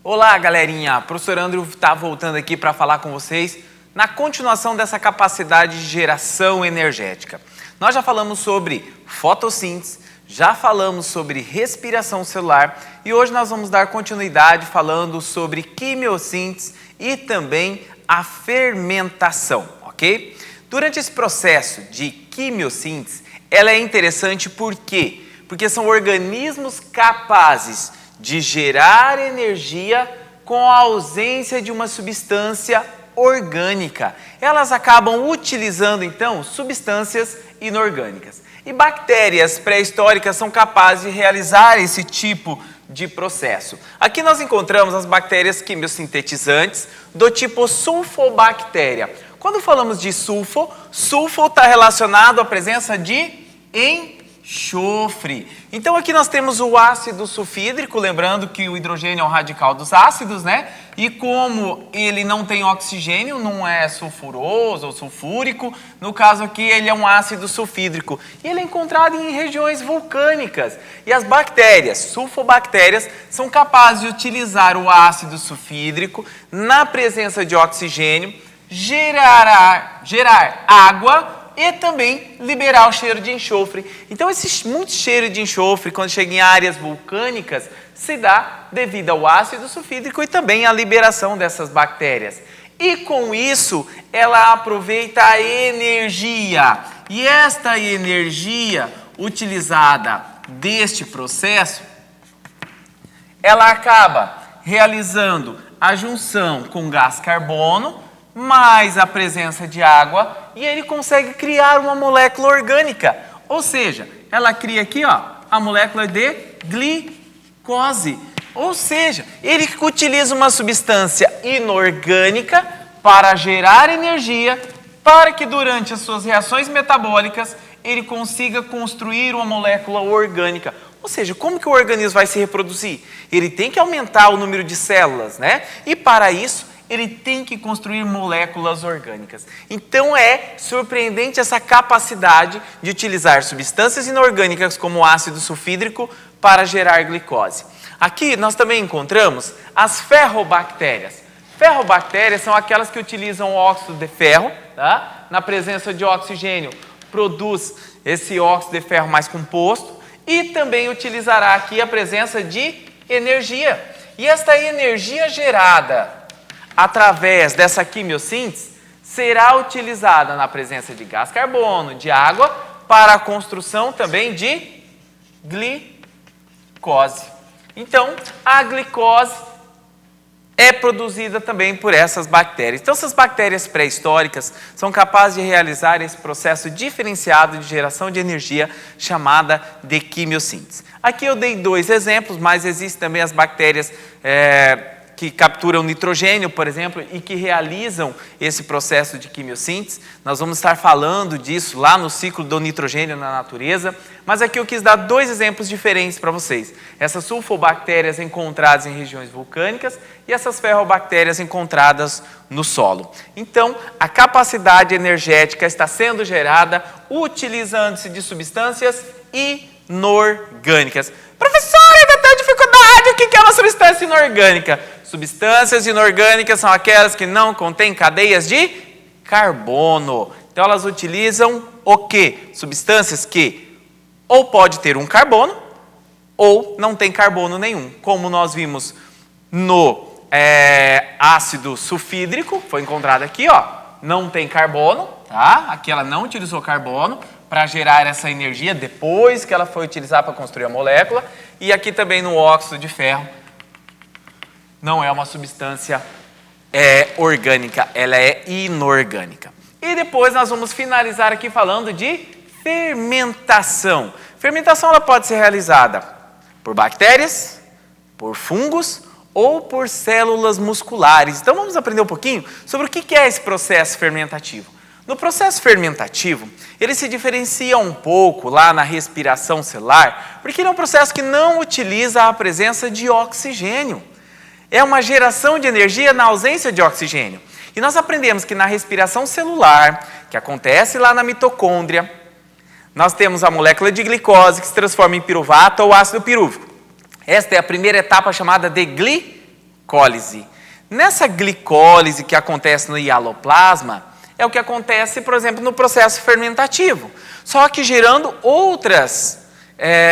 Olá, galerinha! Professor Andrew está voltando aqui para falar com vocês na continuação dessa capacidade de geração energética. Nós já falamos sobre fotossíntese, já falamos sobre respiração celular e hoje nós vamos dar continuidade falando sobre quimiossíntese e também a fermentação, ok? Durante esse processo de quimiossíntese, ela é interessante por quê? Porque são organismos capazes de gerar energia com a ausência de uma substância orgânica. Elas acabam utilizando, então, substâncias inorgânicas. E bactérias pré-históricas são capazes de realizar esse tipo de processo. Aqui nós encontramos as bactérias quimiosintetizantes do tipo sulfobactéria. Quando falamos de sulfo está relacionado à presença de enxofre. Então aqui nós temos o ácido sulfídrico, lembrando que o hidrogênio é o radical dos ácidos, né? E como ele não tem oxigênio, não é sulfuroso ou sulfúrico, no caso aqui ele é um ácido sulfídrico. E ele é encontrado em regiões vulcânicas. E as bactérias, sulfobactérias, são capazes de utilizar o ácido sulfídrico na presença de oxigênio, gerar água e também liberar o cheiro de enxofre. Então esse muito cheiro de enxofre, quando chega em áreas vulcânicas, se dá devido ao ácido sulfídrico e também à liberação dessas bactérias. E com isso, ela aproveita a energia. E esta energia utilizada deste processo, ela acaba realizando a junção com gás carbono, mais a presença de água, e ele consegue criar uma molécula orgânica. Ou seja, ela cria aqui, ó, a molécula de glicose. Ou seja, ele utiliza uma substância inorgânica para gerar energia, para que durante as suas reações metabólicas ele consiga construir uma molécula orgânica. Ou seja, como que o organismo vai se reproduzir? Ele tem que aumentar o número de células, né? E para isso, ele tem que construir moléculas orgânicas. Então é surpreendente essa capacidade de utilizar substâncias inorgânicas como o ácido sulfídrico para gerar glicose. Aqui nós também encontramos as ferrobactérias. Ferrobactérias são aquelas que utilizam o óxido de ferro, tá? Na presença de oxigênio produz esse óxido de ferro mais composto e também utilizará aqui a presença de energia. E esta energia gerada através dessa quimiossíntese, será utilizada na presença de gás carbono, de água, para a construção também de glicose. Então, a glicose é produzida também por essas bactérias. Então, essas bactérias pré-históricas são capazes de realizar esse processo diferenciado de geração de energia chamada de quimiossíntese. Aqui eu dei dois exemplos, mas existem também as bactérias que capturam nitrogênio, por exemplo, e que realizam esse processo de quimiossíntese. Nós vamos estar falando disso lá no ciclo do nitrogênio na natureza, mas aqui eu quis dar dois exemplos diferentes para vocês. Essas sulfobactérias encontradas em regiões vulcânicas e essas ferrobactérias encontradas no solo. Então, a capacidade energética está sendo gerada utilizando-se de substâncias inorgânicas. Professor, ainda tenho dificuldade, o que é uma substância inorgânica? Substâncias inorgânicas são aquelas que não contêm cadeias de carbono. Então elas utilizam o quê? Substâncias que ou pode ter um carbono ou não tem carbono nenhum. Como nós vimos no ácido sulfídrico, foi encontrado aqui, ó, não tem carbono, tá? Aqui ela não utilizou carbono para gerar essa energia depois que ela foi utilizada para construir a molécula. E aqui também no óxido de ferro, não é uma substância orgânica, ela é inorgânica. E depois nós vamos finalizar aqui falando de fermentação. Fermentação ela pode ser realizada por bactérias, por fungos ou por células musculares. Então vamos aprender um pouquinho sobre o que é esse processo fermentativo. No processo fermentativo, ele se diferencia um pouco lá na respiração celular, porque ele é um processo que não utiliza a presença de oxigênio. É uma geração de energia na ausência de oxigênio. E nós aprendemos que na respiração celular, que acontece lá na mitocôndria, nós temos a molécula de glicose que se transforma em piruvato ou ácido pirúvico. Esta é a primeira etapa chamada de glicose. glicólise. Nessa glicólise que acontece no hialoplasma, é o que acontece, por exemplo, no processo fermentativo. Só que gerando outras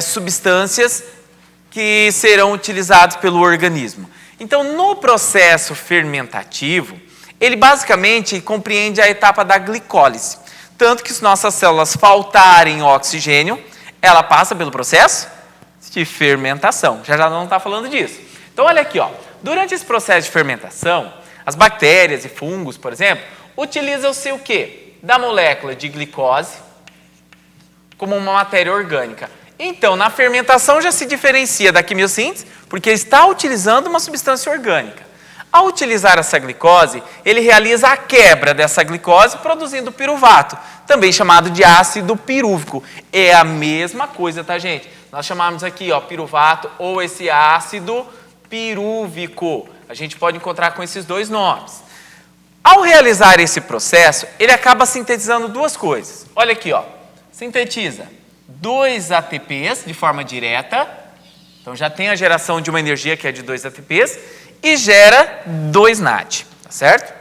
substâncias que serão utilizadas pelo organismo. Então, no processo fermentativo, ele basicamente compreende a etapa da glicólise. Tanto que se nossas células faltarem oxigênio, ela passa pelo processo de fermentação. Já não está falando disso. Então, olha aqui, ó. Durante esse processo de fermentação, as bactérias e fungos, por exemplo, utilizam-se o quê? Da molécula de glicose como uma matéria orgânica. Então, na fermentação já se diferencia da quimiossíntese, porque está utilizando uma substância orgânica. Ao utilizar essa glicose, ele realiza a quebra dessa glicose, produzindo piruvato, também chamado de ácido pirúvico. É a mesma coisa, tá, gente? Nós chamamos aqui, ó, piruvato ou esse ácido pirúvico. A gente pode encontrar com esses dois nomes. Ao realizar esse processo, ele acaba sintetizando duas coisas. Olha aqui, ó. Sintetiza 2 ATPs de forma direta. Então já tem a geração de uma energia que é de 2 ATPs e gera 2 NAD, tá certo?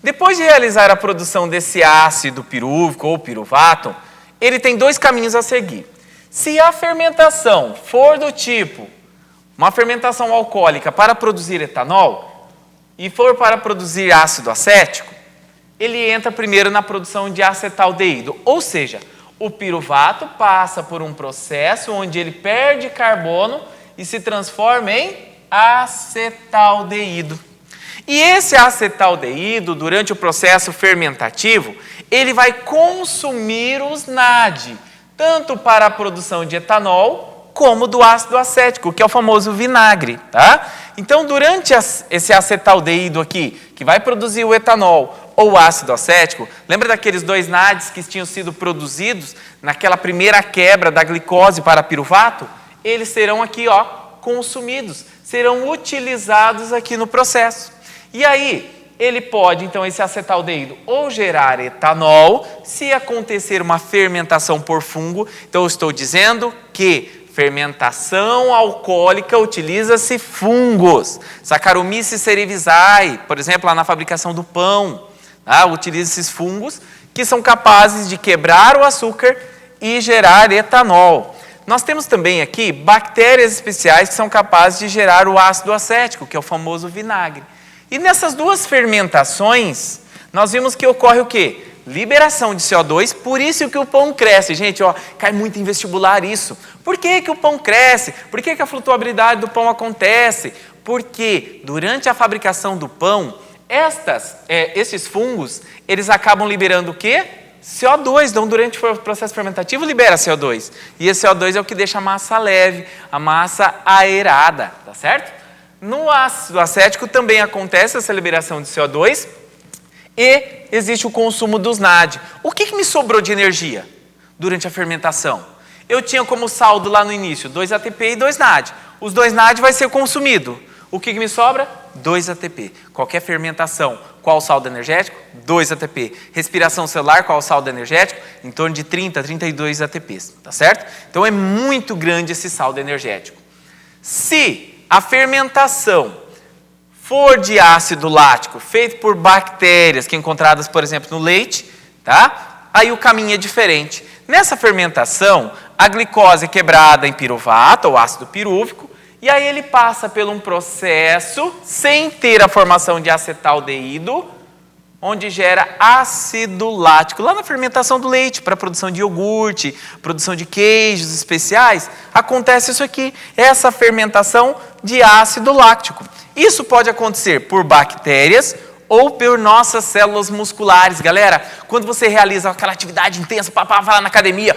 Depois de realizar a produção desse ácido pirúvico ou piruvato, ele tem 2 caminhos a seguir. Se a fermentação for do tipo uma fermentação alcoólica para produzir etanol e for para produzir ácido acético, ele entra primeiro na produção de acetaldeído, ou seja, o piruvato passa por um processo onde ele perde carbono e se transforma em acetaldeído. E esse acetaldeído, durante o processo fermentativo, ele vai consumir os NAD, tanto para a produção de etanol, como do ácido acético, que é o famoso vinagre, tá? Então, durante esse acetaldeído aqui, que vai produzir o etanol ou o ácido acético, lembra daqueles 2 NADs que tinham sido produzidos naquela primeira quebra da glicose para piruvato? Eles serão aqui, ó, consumidos, serão utilizados aqui no processo. E aí, ele pode, então, esse acetaldeído, ou gerar etanol, se acontecer uma fermentação por fungo. Então, eu estou dizendo que fermentação alcoólica utiliza-se fungos. Saccharomyces cerevisiae, por exemplo, lá na fabricação do pão, tá? Utiliza esses fungos que são capazes de quebrar o açúcar e gerar etanol. Nós temos também aqui bactérias especiais que são capazes de gerar o ácido acético, que é o famoso vinagre. E nessas duas fermentações, nós vimos que ocorre o quê? Liberação de CO2, por isso que o pão cresce. Gente, ó, cai muito em vestibular isso. Por que o pão cresce? Por que a flutuabilidade do pão acontece? Porque durante a fabricação do pão, esses fungos, eles acabam liberando o quê? CO2. Então, durante o processo fermentativo, libera CO2. E esse CO2 é o que deixa a massa leve, a massa aerada, tá certo? No ácido acético também acontece essa liberação de CO2 e existe o consumo dos NAD. O que me sobrou de energia durante a fermentação? Eu tinha como saldo lá no início 2 ATP e 2 NAD. Os 2 NAD vai ser consumido. O que me sobra? 2 ATP. Qualquer fermentação, qual o saldo energético? 2 ATP. Respiração celular, qual o saldo energético? Em torno de 30, 32 ATPs, tá certo? Então é muito grande esse saldo energético. Se a fermentação for de ácido lático, feito por bactérias que encontradas, por exemplo, no leite, tá? Aí o caminho é diferente. Nessa fermentação, a glicose é quebrada em piruvato, ou ácido pirúvico, e aí ele passa por um processo sem ter a formação de acetaldeído, onde gera ácido lático. Lá na fermentação do leite, para a produção de iogurte, produção de queijos especiais, acontece isso aqui, essa fermentação de ácido lático. Isso pode acontecer por bactérias ou por nossas células musculares. Galera, quando você realiza aquela atividade intensa, vai lá na academia,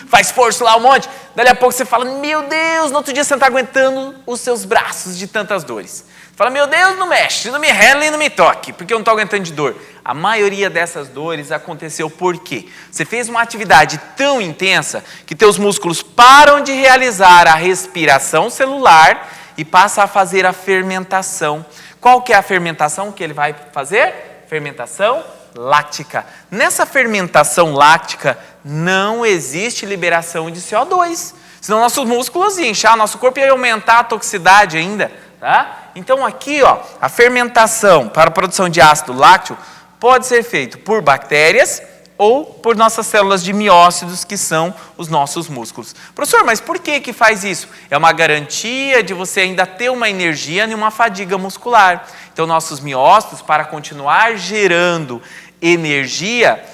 faz força lá um monte, dali a pouco você fala, meu Deus, no outro dia você não está aguentando os seus braços de tantas dores. Fala, meu Deus, não mexe, não me rele e não me toque, porque eu não estou aguentando de dor. A maioria dessas dores aconteceu por quê? Você fez uma atividade tão intensa que teus músculos param de realizar a respiração celular e passa a fazer a fermentação. Qual que é a fermentação que ele vai fazer? Fermentação láctica. Nessa fermentação láctica não existe liberação de CO2. Senão nossos músculos iam inchar, nosso corpo ia aumentar a toxicidade ainda, tá? Então aqui, ó, a fermentação para a produção de ácido lácteo pode ser feita por bactérias ou por nossas células de miócitos, que são os nossos músculos. Professor, mas por que faz isso? É uma garantia de você ainda ter uma energia e uma fadiga muscular. Então, nossos miócitos, para continuar gerando energia,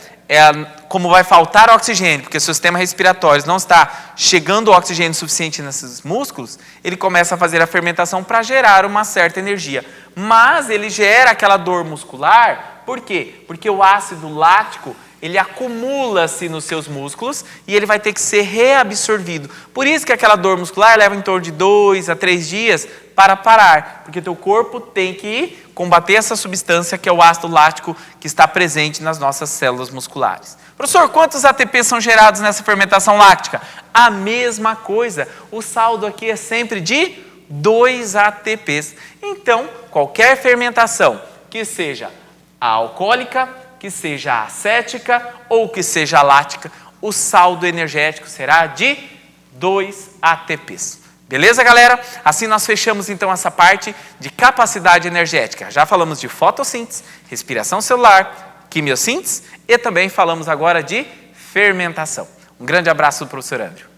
como vai faltar oxigênio, porque o sistema respiratório não está chegando oxigênio suficiente nesses músculos, ele começa a fazer a fermentação para gerar uma certa energia. Mas ele gera aquela dor muscular, por quê? Porque o ácido lático, ele acumula-se nos seus músculos e ele vai ter que ser reabsorvido. Por isso que aquela dor muscular leva em torno de 2 a 3 dias para parar, porque o teu corpo tem que combater essa substância que é o ácido lático que está presente nas nossas células musculares. Professor, quantos ATPs são gerados nessa fermentação láctica? A mesma coisa. O saldo aqui é sempre de 2 ATPs. Então, qualquer fermentação, que seja alcoólica, que seja acética ou que seja lática, o saldo energético será de 2 ATPs. Beleza, galera? Assim nós fechamos então essa parte de capacidade energética. Já falamos de fotossíntese, respiração celular, quimiossíntese e também falamos agora de fermentação. Um grande abraço do professor André.